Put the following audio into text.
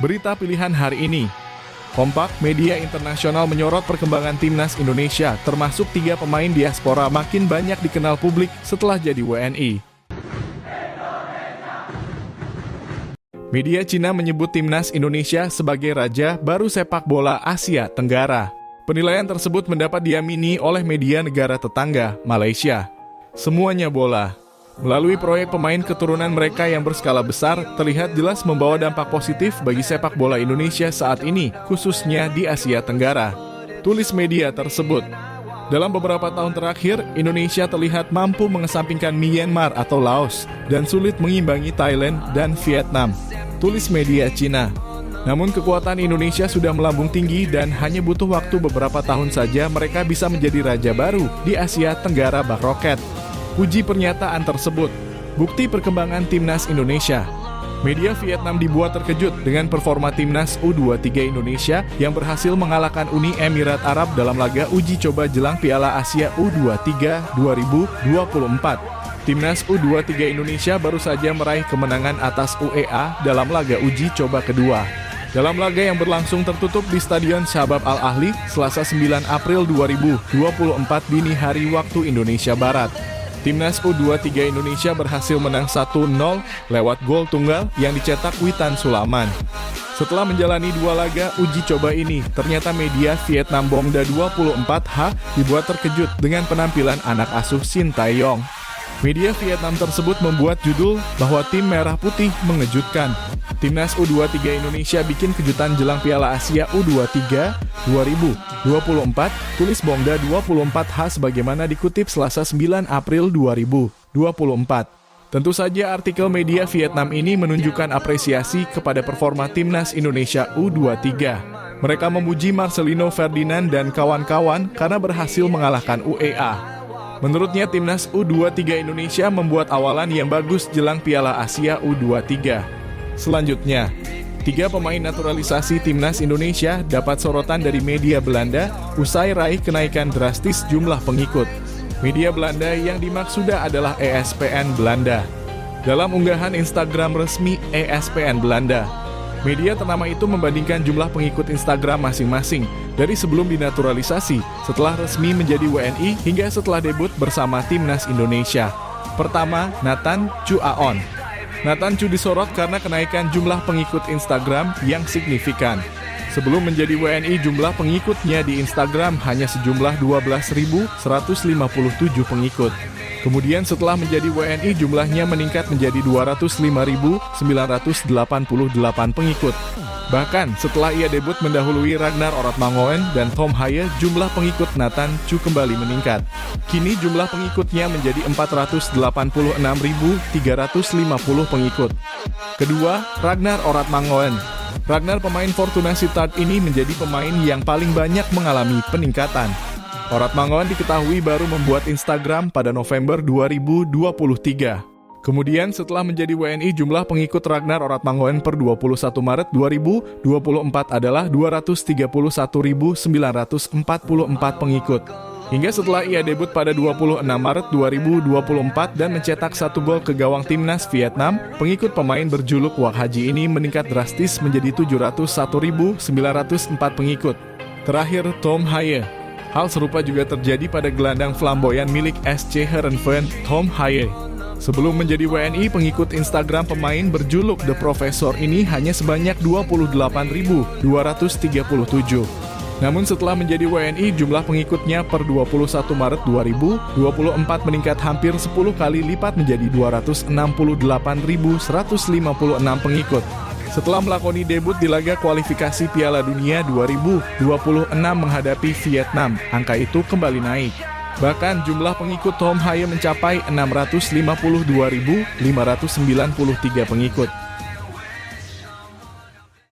Berita pilihan hari ini. Kompak, media internasional menyorot perkembangan timnas Indonesia, termasuk 3 pemain diaspora makin banyak dikenal publik setelah jadi WNI. Media Cina menyebut timnas Indonesia sebagai raja baru sepak bola Asia Tenggara. Penilaian tersebut mendapat diamini oleh media negara tetangga, Malaysia. Semuanya bola. Melalui proyek pemain keturunan mereka yang berskala besar, terlihat jelas membawa dampak positif bagi sepak bola Indonesia saat ini, khususnya di Asia Tenggara. Tulis media tersebut. Dalam beberapa tahun terakhir, Indonesia terlihat mampu mengesampingkan Myanmar atau Laos dan sulit mengimbangi Thailand dan Vietnam. Tulis media Cina. Namun kekuatan Indonesia sudah melambung tinggi dan hanya butuh waktu beberapa tahun saja mereka bisa menjadi raja baru di Asia Tenggara bak roket. Puji pernyataan tersebut. Bukti perkembangan timnas Indonesia. Media Vietnam dibuat terkejut dengan performa timnas U23 Indonesia yang berhasil mengalahkan Uni Emirat Arab dalam laga uji coba jelang Piala Asia U23 2024. Timnas U23 Indonesia baru saja meraih kemenangan atas UEA dalam laga uji coba kedua. Dalam laga yang berlangsung tertutup di Stadion Syabab Al-Ahli, Selasa 9 April 2024 dini hari waktu Indonesia Barat. Timnas U23 Indonesia berhasil menang 1-0 lewat gol tunggal yang dicetak Witan Sulaman. Setelah menjalani 2 laga uji coba ini, ternyata media Vietnam Bongda 24H dibuat terkejut dengan penampilan anak asuh Shin Tae-yong. Media Vietnam tersebut membuat judul bahwa tim merah putih mengejutkan. Timnas U23 Indonesia bikin kejutan jelang Piala Asia U23 2024, tulis Bongda 24H sebagaimana dikutip Selasa 9 April 2024. Tentu saja artikel media Vietnam ini menunjukkan apresiasi kepada performa timnas Indonesia U23. Mereka memuji Marcelino Ferdinand dan kawan-kawan karena berhasil mengalahkan UEA. Menurutnya timnas U23 Indonesia membuat awalan yang bagus jelang Piala Asia U23. Selanjutnya, 3 pemain naturalisasi timnas Indonesia dapat sorotan dari media Belanda usai raih kenaikan drastis jumlah pengikut. Media Belanda yang dimaksuda adalah ESPN Belanda. Dalam unggahan Instagram resmi ESPN Belanda, media ternama itu membandingkan jumlah pengikut Instagram masing-masing dari sebelum dinaturalisasi, setelah resmi menjadi WNI, hingga setelah debut bersama timnas Indonesia. Pertama, Nathan Chu Aon. Nathan Chu disorot karena kenaikan jumlah pengikut Instagram yang signifikan. Sebelum menjadi WNI, jumlah pengikutnya di Instagram hanya sejumlah 12.157 pengikut. Kemudian setelah menjadi WNI, jumlahnya meningkat menjadi 205.988 pengikut. Bahkan setelah ia debut mendahului Ragnar Oratmangoen dan Tom Haye, jumlah pengikut Nathan Chu kembali meningkat. Kini jumlah pengikutnya menjadi 486.350 pengikut. Kedua, Ragnar Oratmangoen. Ragnar, pemain Fortuna Sittard ini menjadi pemain yang paling banyak mengalami peningkatan. Oratmangoen diketahui baru membuat Instagram pada November 2023. Kemudian setelah menjadi WNI, jumlah pengikut Ragnar Oratmangoen per 21 Maret 2024 adalah 231.944 pengikut. Hingga setelah ia debut pada 26 Maret 2024 dan mencetak 1 gol ke gawang timnas Vietnam, pengikut pemain berjuluk Wak Haji ini meningkat drastis menjadi 701.904 pengikut. Terakhir, Tom Haye. Hal serupa juga terjadi pada gelandang flamboyan milik SC Heerenveen, Tom Haye. Sebelum menjadi WNI, pengikut Instagram pemain berjuluk The Professor ini hanya sebanyak 28.237. Namun setelah menjadi WNI, jumlah pengikutnya per 21 Maret 2024 meningkat hampir 10 kali lipat menjadi 268.156 pengikut. Setelah melakoni debut di laga kualifikasi Piala Dunia 2026 menghadapi Vietnam, angka itu kembali naik. Bahkan jumlah pengikut Tom Haye mencapai 652.593 pengikut.